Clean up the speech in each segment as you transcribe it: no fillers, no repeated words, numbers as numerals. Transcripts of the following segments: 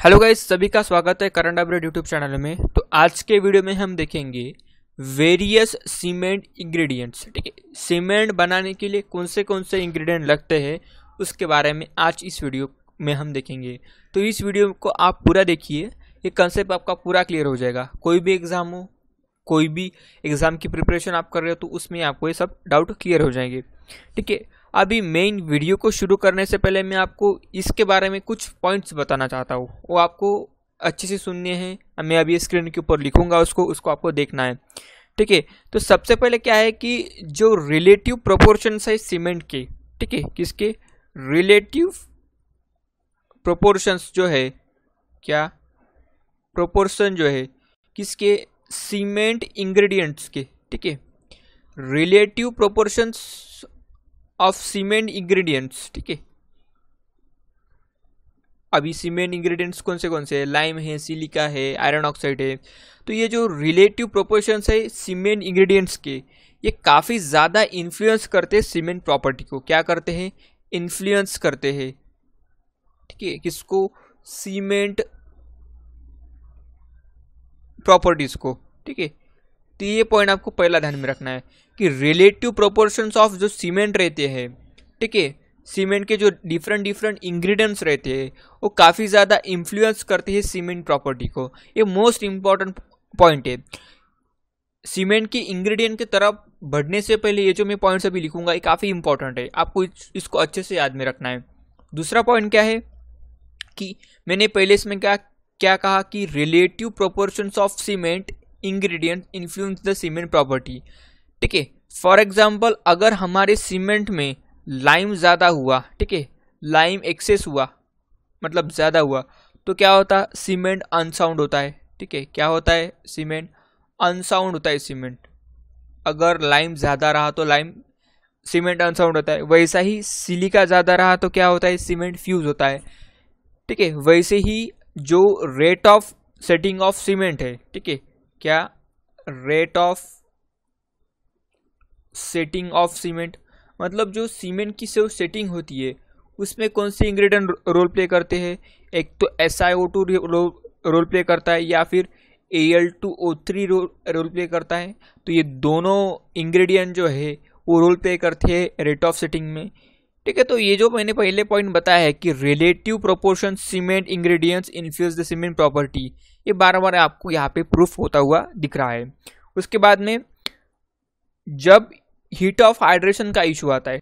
Hello guys, सभी का स्वागत है करंट अपडेट यूट्यूब चैनल में। तो आज के वीडियो में हम देखेंगे वेरियस सीमेंट इंग्रेडिएंट्स। ठीक है, सीमेंट बनाने के लिए कौन से इंग्रेडिएंट लगते हैं उसके बारे में आज इस वीडियो में हम देखेंगे। तो इस वीडियो को आप पूरा देखिए, ये कंसेप्ट आपका पूरा क्लियर हो जाएगा। कोई भी एग्जाम हो, कोई भी एग्जाम की प्रिपरेशन आप कर रहे हो तो उसमें आपको ये सब डाउट क्लियर हो जाएंगे। ठीक है, अभी मेन वीडियो को शुरू करने से पहले मैं आपको इसके बारे में कुछ पॉइंट्स बताना चाहता हूँ, वो आपको अच्छे से सुनने हैं। मैं अभी स्क्रीन के ऊपर लिखूंगा उसको आपको देखना है। ठीक है, तो सबसे पहले क्या है कि जो रिलेटिव प्रोपोर्शंस है सीमेंट के, ठीक है, किसके रिलेटिव प्रोपोर्शंस जो है, क्या प्रोपोर्शन जो है किसके, सीमेंट इंग्रेडिएंट्स के। ठीक है, relative proportions of cement ingredients. ठीक है, अभी सीमेंट इंग्रेडिएंट्स कौन से हैं, लाइम है, सिलिका है, आयरन ऑक्साइड है। तो ये जो रिलेटिव प्रोपोर्शंस है सीमेंट इंग्रेडिएंट्स के, ये काफ़ी ज़्यादा इन्फ्लुएंस करते हैं सीमेंट प्रॉपर्टी को। क्या करते हैं, इन्फ्लुएंस करते हैं। ठीक है, किसको, सीमेंट प्रॉपर्टीज को। ठीक है, तो ये पॉइंट आपको पहला ध्यान में रखना है कि रिलेटिव प्रोपोर्शंस ऑफ जो सीमेंट रहते हैं, ठीक है, सीमेंट के जो डिफरेंट इंग्रेडिएंट्स रहते हैं वो काफ़ी ज़्यादा इन्फ्लुएंस करते हैं सीमेंट प्रॉपर्टी को। ये मोस्ट इम्पॉर्टेंट पॉइंट है। सीमेंट की इंग्रेडिएंट की तरफ बढ़ने से पहले ये जो मैं पॉइंट्स अभी लिखूंगा ये काफ़ी इंपॉर्टेंट है, आपको इसको अच्छे से याद में रखना है। दूसरा पॉइंट क्या है कि मैंने पहले इसमें क्या कहा कि relative proportions of cement ingredient influence the cement property. ठीक है, फॉर एग्जांपल अगर हमारे सीमेंट में लाइम ज़्यादा हुआ, ठीक है, लाइम एक्सेस हुआ मतलब ज़्यादा हुआ, तो क्या होता, सीमेंट अनसाउंड होता है। ठीक है, क्या होता है, सीमेंट अनसाउंड होता है। सीमेंट अगर लाइम ज़्यादा रहा तो सीमेंट अनसाउंड होता है। वैसा ही सिलिका ज़्यादा रहा तो क्या होता है, सीमेंट फ्यूज होता है। ठीक है, वैसे ही जो rate of setting of cement है, ठीक है, क्या rate of setting of cement मतलब जो सीमेंट की जो सेटिंग होती है उसमें कौन से इंग्रेडिएंट रोल प्ले करते हैं। एक तो SiO2 रोल प्ले करता है या फिर Al2O3 रोल प्ले करता है। तो ये दोनों इंग्रेडिएंट जो है वो रोल प्ले करते हैं रेट ऑफ सेटिंग में। ठीक है, तो ये जो मैंने पहले पॉइंट बताया है कि relative proportion cement ingredients influence the cement property, ये बार बार आपको यहाँ पे प्रूफ होता हुआ दिख रहा है। उसके बाद में जब हीट ऑफ हाइड्रेशन का इशू आता है,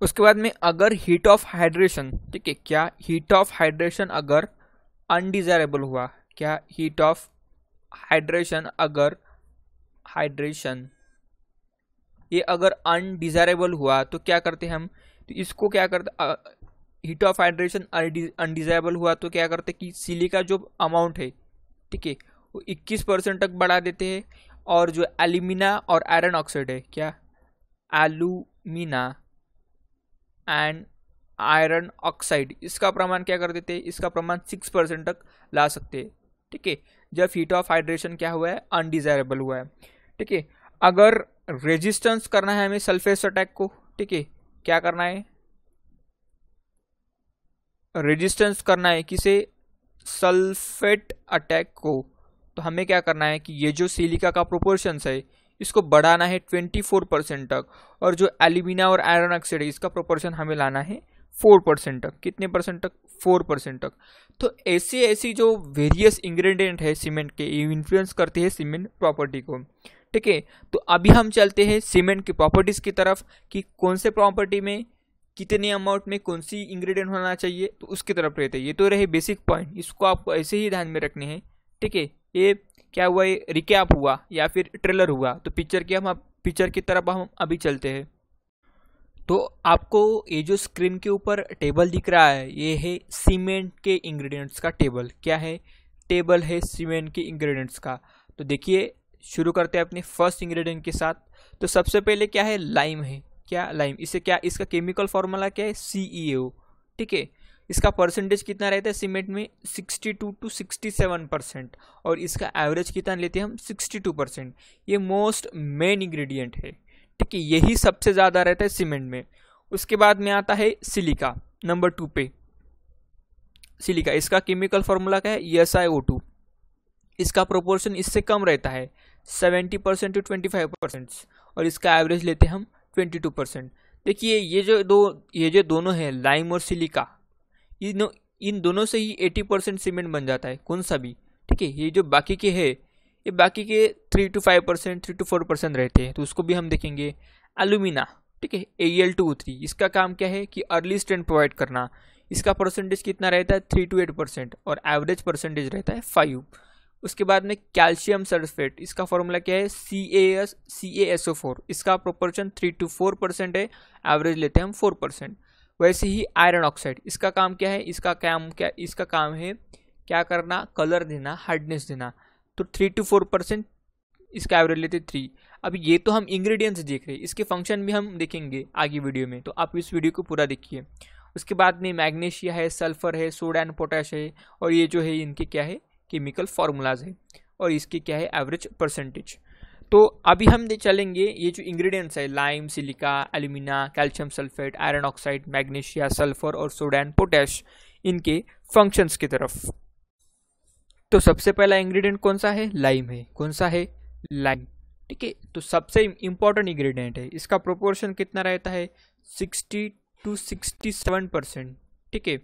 उसके बाद में अगर हीट ऑफ हाइड्रेशन, ठीक है, क्या हीट ऑफ हाइड्रेशन अगर अनडिजायरेबल हुआ, क्या हीट ऑफ हाइड्रेशन अगर ये अगर अनडिजायरेबल हुआ तो क्या करते हैं हम, तो इसको क्या करते, हीट ऑफ हाइड्रेशन अनडिजायरेबल हुआ तो क्या करते कि सिलिका जो अमाउंट है, ठीक है, वो 21% तक बढ़ा देते हैं। और जो एल्यूमिना और आयरन ऑक्साइड है, क्या एल्यूमिना एंड आयरन ऑक्साइड, इसका प्रमाण क्या कर देते हैं, इसका प्रमाण 6% तक ला सकते हैं। ठीक है, जब हीट ऑफ हाइड्रेशन क्या हुआ है, अनडिजायरेबल हुआ है। ठीक है, अगर रेजिस्टेंस करना है हमें सल्फेट अटैक को, ठीक है, क्या करना है, रेजिस्टेंस करना है किसे, सल्फेट अटैक को। तो हमें क्या करना है कि ये जो सिलिका का प्रोपोर्शंस है इसको बढ़ाना है 24% तक, और जो एल्यूमिना और आयरन ऑक्साइड है इसका प्रोपोर्शन हमें लाना है 4% तक। कितने परसेंट तक, 4% तक। तो ऐसी जो वेरियस इंग्रेडिएंट है सीमेंट के, ये इन्फ्लुएंस करते हैं सीमेंट प्रॉपर्टी को। ठीक है, तो अभी हम चलते हैं सीमेंट की प्रॉपर्टीज की तरफ कि कौन से प्रॉपर्टी में कितने अमाउंट में कौन सी इंग्रेडिएंट होना चाहिए, तो उसकी तरफ रहते हैं। ये तो रहे बेसिक पॉइंट, इसको आपको ऐसे ही ध्यान में रखने हैं। ठीक है, ये क्या हुआ, ये रिकैप हुआ या फिर ट्रेलर हुआ। तो पिक्चर की तरफ हम अभी चलते हैं। तो आपको ये जो स्क्रीन के ऊपर टेबल दिख रहा है ये है सीमेंट के इंग्रेडिएंट्स का टेबल। क्या है, टेबल है सीमेंट के इंग्रेडिएंट्स का। तो देखिए, शुरू करते हैं अपने फर्स्ट इंग्रेडिएंट के साथ। तो सबसे पहले क्या है, लाइम है। क्या लाइम, इसे क्या, इसका केमिकल फॉर्मूला क्या है, CeO। ठीक है, इसका परसेंटेज कितना रहता है सीमेंट में, 62 to 67%, और इसका एवरेज कितना लेते हैं हम, 62%। ये मोस्ट मेन इंग्रेडिएंट है। ठीक है, यही सबसे ज़्यादा रहता है सीमेंट में। उसके बाद में आता है सिलिका, नंबर 2 पे। सिलिका, इसका केमिकल फॉर्मूला क्या है, SiO2। इसका प्रोपोर्शन इससे कम रहता है 70% टू 25%, और इसका एवरेज लेते हैं हम 22%। देखिए ये जो दोनों है लाइम और सिलिका, इन दोनों से ही 80% सीमेंट बन जाता है, कौन सा भी। ठीक है, ये जो बाकी के है, ये बाकी के 3 to 5%, 3 to 4% रहते हैं, तो उसको भी हम देखेंगे। एल्यूमिना, ठीक है, Al2O3, इसका काम क्या है कि अर्ली स्ट्रेंथ प्रोवाइड करना। इसका परसेंटेज कितना रहता है, 3 to 8%, और एवरेज परसेंटेज रहता है 5। उसके बाद में कैल्शियम सल्फेट, इसका फॉर्मूला क्या है, CaSO4, इसका प्रोपोर्शन 3 to 4% है, एवरेज लेते हैं हम 4%। वैसे ही आयरन ऑक्साइड, इसका काम क्या है, इसका काम है क्या करना, कलर देना, हार्डनेस देना, तो 3 to 4%, इसका एवरेज लेते 3। अब ये तो हम इंग्रेडिएंट्स देख रहे हैं, इसके फंक्शन भी हम देखेंगे आगे वीडियो में, तो आप इस वीडियो को पूरा देखिए। उसके बाद में मैग्नीशिया है, सल्फर है, सोडा एंड पोटैश है, और ये जो है इनके क्या है, केमिकल फार्मूलाज है, और इसके क्या है, एवरेज परसेंटेज। तो अभी हम चलेंगे ये जो इंग्रेडिएंट्स है, lime, silica, alumina, calcium sulphate, iron oxide, magnesia, sulphur और सोडा एंड पोटैश, इनके फंक्शंस की तरफ। तो सबसे पहला इंग्रेडिएंट कौन सा है, लाइम है। कौन सा है, लाइम। ठीक है, तो सबसे इंपॉर्टेंट इंग्रेडिएंट है, इसका प्रोपोर्शन कितना रहता है, 60 to 67%। ठीक है,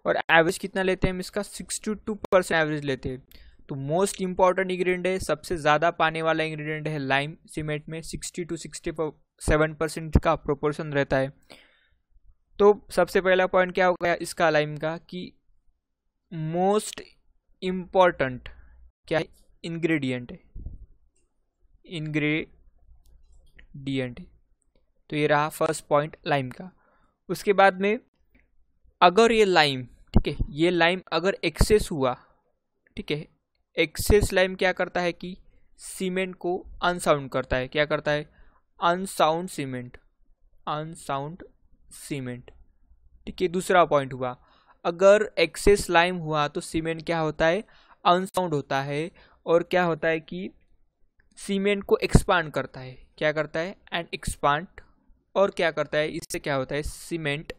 और एवरेज कितना लेते हैं हम इसका, 62% एवरेज लेते हैं। तो मोस्ट इंपॉर्टेंट इंग्रेडिएंट है, सबसे ज़्यादा पाने वाला इंग्रेडिएंट है लाइम। सीमेंट में 60 to 67% का प्रोपोर्शन रहता है। तो सबसे पहला पॉइंट क्या हो गया इसका, लाइम का, कि मोस्ट इम्पॉर्टेंट क्या है, इंग्रेडिएंट है, इंग्रेडिएंट। तो ये रहा फर्स्ट पॉइंट लाइम का। उसके बाद में अगर ये लाइम, ठीक है, ये लाइम अगर एक्सेस हुआ, ठीक है, एक्सेस लाइम क्या करता है कि सीमेंट को अनसाउंड करता है। क्या करता है, अनसाउंड सीमेंट, अनसाउंड सीमेंट। ठीक है, दूसरा पॉइंट हुआ, अगर एक्सेस लाइम हुआ तो सीमेंट क्या होता है, अनसाउंड होता है, और क्या होता है कि सीमेंट को एक्सपांड करता है। क्या करता है, एंड एक्सपांड, और क्या करता है, इससे क्या होता है, सीमेंट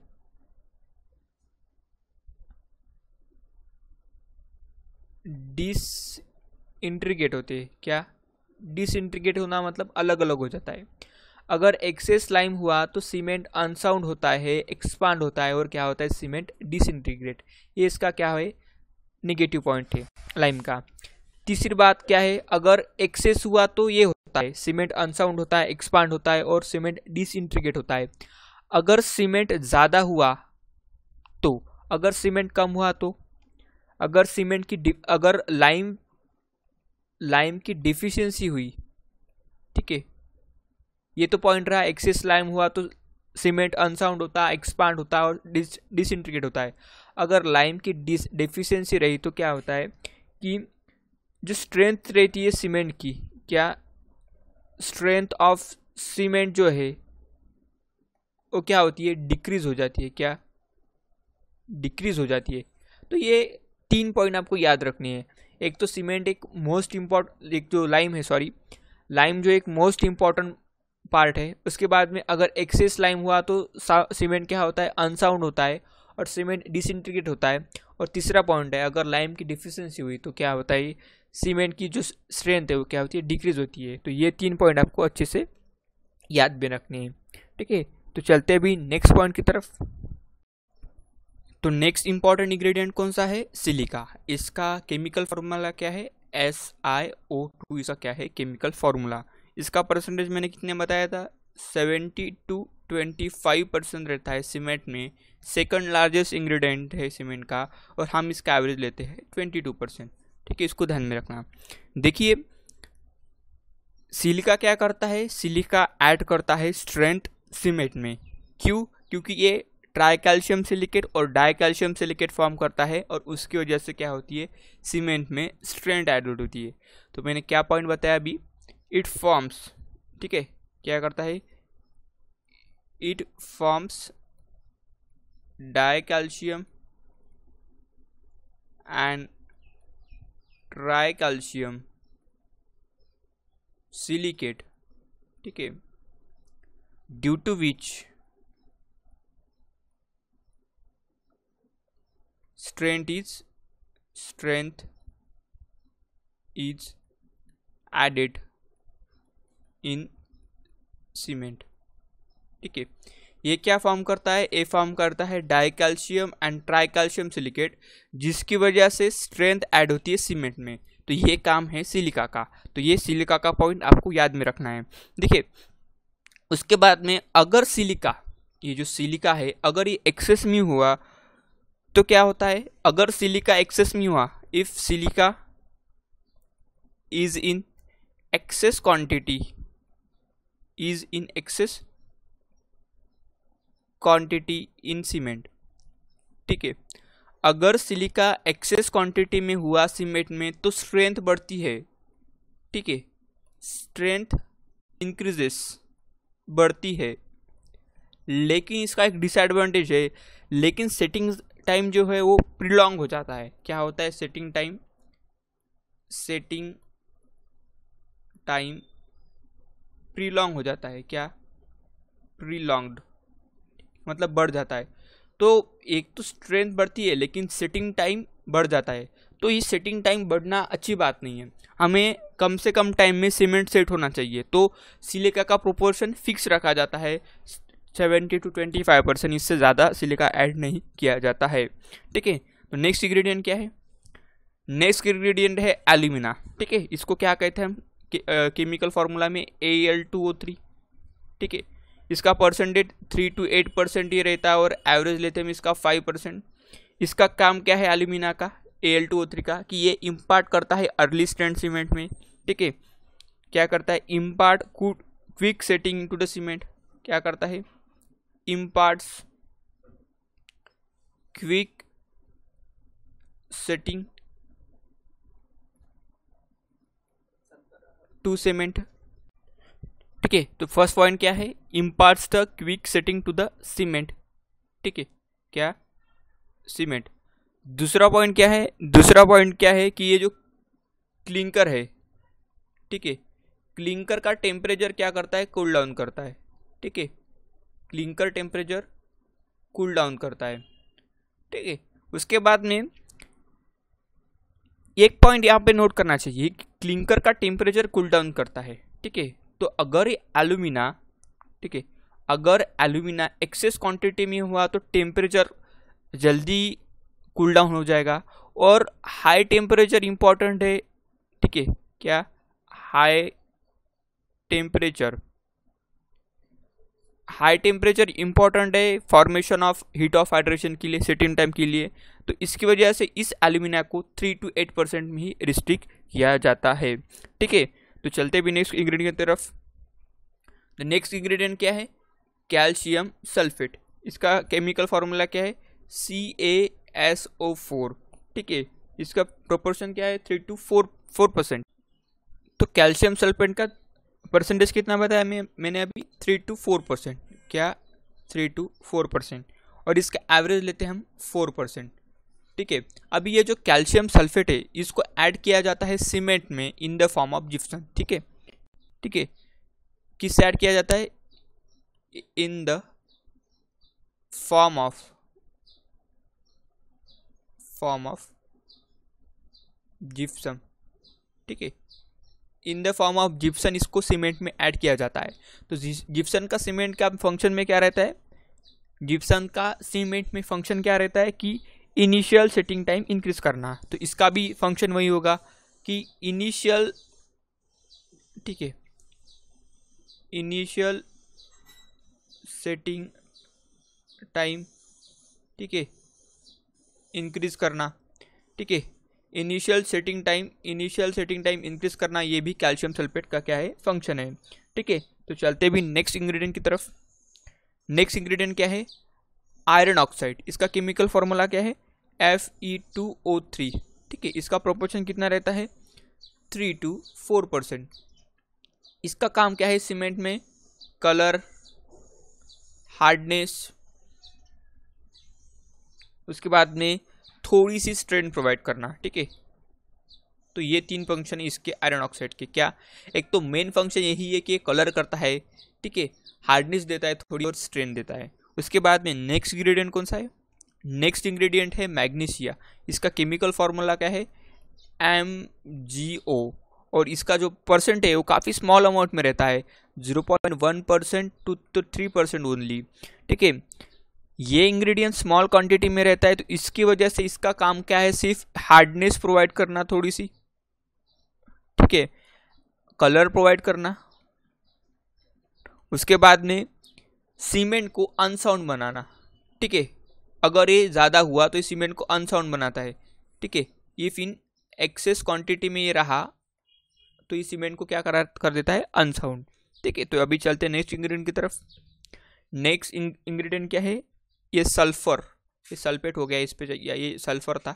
डिसइंटीग्रेट होते हैं। क्या, डिसइंटीग्रेट होना मतलब अलग अलग हो जाता है। अगर एक्सेस लाइम हुआ तो सीमेंट अनसाउंड होता है, एक्सपांड होता है, और क्या होता है, सीमेंट डिसइंटीग्रेट। ये इसका क्या है, नेगेटिव पॉइंट है लाइम का। तीसरी बात क्या है, अगर एक्सेस हुआ तो ये होता है, सीमेंट अनसाउंड होता है, एक्सपांड होता है, और सीमेंट डिसइंटीग्रेट होता है। अगर सीमेंट ज़्यादा हुआ तो, अगर सीमेंट कम हुआ तो, अगर सीमेंट की अगर लाइम की डिफिशियंसी हुई, ठीक है, ये तो पॉइंट रहा, एक्सेस लाइम हुआ तो सीमेंट अनसाउंड होता है, एक्सपांड होता है, और डिसइंटीग्रेट होता है। अगर लाइम की डिफिशियंसी रही तो क्या होता है कि जो स्ट्रेंथ रहती है सीमेंट की, क्या, स्ट्रेंथ ऑफ सीमेंट जो है वो क्या होती है, डिक्रीज हो जाती है। क्या, डिक्रीज हो जाती है। तो ये 3 पॉइंट आपको याद रखनी है। एक तो सीमेंट एक मोस्ट इम्पॉर्टेंट, एक जो लाइम है, सॉरी, लाइम जो एक मोस्ट इम्पॉर्टेंट पार्ट है। उसके बाद में अगर एक्सेस लाइम हुआ तो सीमेंट क्या होता है, अनसाउंड होता है, और सीमेंट डिसइंटीग्रेट होता है। और तीसरा पॉइंट है, अगर लाइम की डिफिशियंसी हुई तो क्या होता है, सीमेंट की जो स्ट्रेंथ है वो क्या होती है, डिक्रीज होती है। तो ये 3 पॉइंट आपको अच्छे से याद भी रखने हैं। ठीक है, तो चलते भी नेक्स्ट पॉइंट की तरफ। तो नेक्स्ट इंपॉर्टेंट इंग्रेडिएंट कौन सा है, सिलिका। इसका केमिकल फार्मूला क्या है, SiO2, इसका क्या है, केमिकल फार्मूला। इसका परसेंटेज मैंने कितने बताया था, 70 to 25% रहता है सीमेंट में। सेकंड लार्जेस्ट इंग्रेडिएंट है सीमेंट का, और हम इसका एवरेज लेते हैं 22%। ठीक है, इसको ध्यान में रखना। देखिए सिलिका क्या करता है, सिलिका ऐड करता है स्ट्रेंथ सीमेंट में। क्यों, क्योंकि ये ट्राई कैल्शियम सिलिकेट और डाई कैल्शियम सिलिकेट फॉर्म करता है, और उसकी वजह से क्या होती है, सीमेंट में स्ट्रेंथ ऐड होती है। तो मैंने क्या पॉइंट बताया अभी, इट फॉर्म्स, ठीक है, क्या करता है, it forms dicalcium and tricalcium silicate. ठीक है, due to which strength is added in cement. ठीक है, ये क्या फॉर्म करता है? ये फॉर्म करता है die calcium and tricalcium silicate, जिसकी वजह से स्ट्रेंथ ऐड होती है सीमेंट में। तो ये काम है सिलिका का। तो ये सिलिका का पॉइंट आपको याद में रखना है। देखिए, उसके बाद में अगर सिलिका, ये जो सिलिका है, अगर ये एक्सेस में हुआ तो क्या होता है? अगर सिलिका एक्सेस में हुआ, if silica is in axis quantity, is in axis quantity in cement. ठीक है, अगर सिलिका एक्सेस क्वांटिटी में हुआ सीमेंट में तो स्ट्रेंथ बढ़ती है। ठीक है, स्ट्रेंथ इंक्रीजेस, बढ़ती है। लेकिन इसका एक डिसएडवांटेज है, लेकिन सेटिंग टाइम जो है वो प्रिलॉन्ग हो जाता है। क्या होता है सेटिंग टाइम? सेटिंग टाइम प्रिलॉन्ग हो जाता है। क्या? प्रिलॉन्ग्ड मतलब बढ़ जाता है। तो एक तो स्ट्रेंथ बढ़ती है लेकिन सेटिंग टाइम बढ़ जाता है। तो ये सेटिंग टाइम बढ़ना अच्छी बात नहीं है। हमें कम से कम टाइम में सीमेंट सेट होना चाहिए। तो सिलिका का प्रोपोर्शन फिक्स रखा जाता है 70 to 25%, इससे ज़्यादा सिलिका ऐड नहीं किया जाता है। ठीक है, तो नेक्स्ट इंग्रेडिएंट क्या है? नेक्स्ट इंग्रेडिएंट है एल्यूमिना। ठीक है, इसको क्या कहते हैं हम केमिकल फार्मूला में? Al2O3। ठीक है, इसका परसेंटेज 3 to 8% ही रहता है और एवरेज लेते हैं हम इसका 5%। इसका काम क्या है एल्यूमिना का, Al2O3 का, कि ये इम्पार्ट करता है अर्ली स्ट्रेंथ सीमेंट में। ठीक है, क्या करता है? Impart quick setting into the cement. क्या करता है? Imparts quick setting to cement. ठीक है, तो फर्स्ट पॉइंट क्या है? Imparts the quick setting to the cement. ठीक है, क्या? सीमेंट। दूसरा पॉइंट क्या है? दूसरा पॉइंट क्या है कि ये जो क्लिंकर है, ठीक है, क्लिंकर का टेम्परेचर क्या करता है? कूल डाउन करता है। ठीक है, क्लिंकर टेम्परेचर कूल डाउन करता है। ठीक है, उसके बाद में एक पॉइंट यहाँ पे नोट करना चाहिए कि क्लिंकर का टेम्परेचर कूल डाउन करता है। ठीक है, तो अगर एल्यूमिना, ठीक है, अगर एल्यूमिना एक्सेस क्वांटिटी में हुआ तो टेम्परेचर जल्दी कूल डाउन हो जाएगा। और हाई टेम्परेचर इंपॉर्टेंट है। ठीक है, क्या? High temperature, high temperature important है formation of heat of hydration के लिए, सेटिंग टाइम के लिए। तो इसकी वजह से इस एल्यूमिना को 3 to 8% में ही रिस्ट्रिक्ट किया जाता है। ठीक है, तो चलते भी नेक्स्ट इंग्रेडिएंट की तरफ। द नेक्स्ट इंग्रेडिएंट क्या है? Calcium sulphate. इसका केमिकल फार्मूला क्या है? CaSO4। ठीक है, इसका प्रोपोर्शन क्या है? 3 to 4%। तो कैल्शियम सल्फेट का परसेंटेज कितना बताया मैंने अभी? 3 to 4%। क्या? 3 to 4%। और इसका एवरेज लेते हैं हम 4%। ठीक है, अभी ये जो कैल्शियम सल्फेट है इसको ऐड किया जाता है सीमेंट में in the form of gypsum. ठीक है, ठीक है, किससे ऐड किया जाता है? In the form of gypsum. ठीक है, in the form of Gipson इसको सीमेंट में ऐड किया जाता है। तो जिप्सन का सीमेंट का फंक्शन में क्या रहता है? जिप्सन का सीमेंट में फंक्शन क्या रहता है कि इनिशियल सेटिंग टाइम इंक्रीज करना। तो इसका भी फंक्शन वही होगा कि इनिशियल, ठीक है, इनिशियल सेटिंग टाइम, ठीक है, इंक्रीज करना। ठीक है, इनिशियल सेटिंग टाइम इंक्रीज करना, ये भी कैल्शियम सल्फेट का क्या है? फंक्शन है। ठीक है, तो चलते भी नेक्स्ट इंग्रेडिएंट की तरफ। नेक्स्ट इंग्रेडिएंट क्या है? Iron oxide. इसका केमिकल फॉर्मूला क्या है? Fe2O3। ठीक है, इसका प्रोपोर्शन कितना रहता है? 3 to 4%। इसका काम क्या है सीमेंट में? कलर, हार्डनेस, उसके बाद में थोड़ी सी स्ट्रेंथ प्रोवाइड करना। ठीक है, तो ये 3 फंक्शन है इसके आयरन ऑक्साइड के। क्या? एक तो मेन फंक्शन यही है कि कलर करता है, ठीक है, हार्डनेस देता है थोड़ी और स्ट्रेंथ देता है। उसके बाद में नेक्स्ट इंग्रेडिएंट कौन सा है? नेक्स्ट इंग्रेडिएंट है मैग्नीशिया। इसका केमिकल फॉर्मूला क्या है, MgO, और इसका जो परसेंट है वो काफ़ी स्मॉल अमाउंट में रहता है, 0.1% टू 3% ओनली। ठीक है, ये इंग्रेडिएंट स्मॉल क्वांटिटी में रहता है, तो इसकी वजह से इसका काम क्या है, सिर्फ हार्डनेस प्रोवाइड करना थोड़ी सी, ठीक है, कलर प्रोवाइड करना, उसके बाद में सीमेंट को अनसाउंड बनाना। ठीक है, अगर ये ज़्यादा हुआ तो ये सीमेंट को अनसाउंड बनाता है। ठीक है, इफ इन एक्सेस क्वांटिटी में ये रहा तो ये सीमेंट को क्या कर देता है, अनसाउंड। ठीक है, तो अभी चलते हैं नेक्स्ट इंग्रेडिएंट की तरफ। नेक्स्ट इंग्रेडिएंट क्या है, ये सल्फर, ये सल्फेट हो गया इस पे, ये सल्फर था।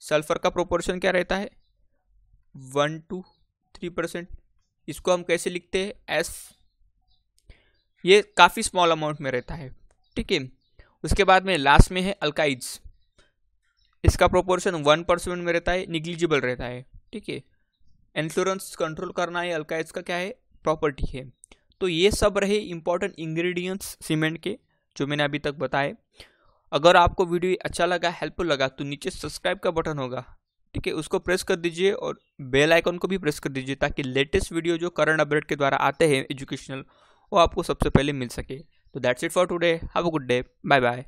सल्फर का प्रोपोर्शन क्या रहता है, 1 to 3%। इसको हम कैसे लिखते हैं, एस। ये काफ़ी स्मॉल अमाउंट में रहता है। ठीक है, उसके बाद में लास्ट में है अल्काइड्स। इसका प्रोपोर्शन 1% में रहता है, निग्लिजिबल रहता है। ठीक है, इन्फ्लोरेंस कंट्रोल करना ये अल्काइड्स का क्या है, प्रॉपर्टी है। तो ये सब रहे इंपॉर्टेंट इंग्रेडिएंट्स सीमेंट के जो मैंने अभी तक बताए। अगर आपको वीडियो अच्छा लगा, हेल्पफुल लगा, तो नीचे सब्सक्राइब का बटन होगा, ठीक है, उसको प्रेस कर दीजिए और बेल आइकन को भी प्रेस कर दीजिए, ताकि लेटेस्ट वीडियो जो करंट अपडेट के द्वारा आते हैं एजुकेशनल, वो आपको सबसे पहले मिल सके। तो that's it for today, have a good day, bye bye.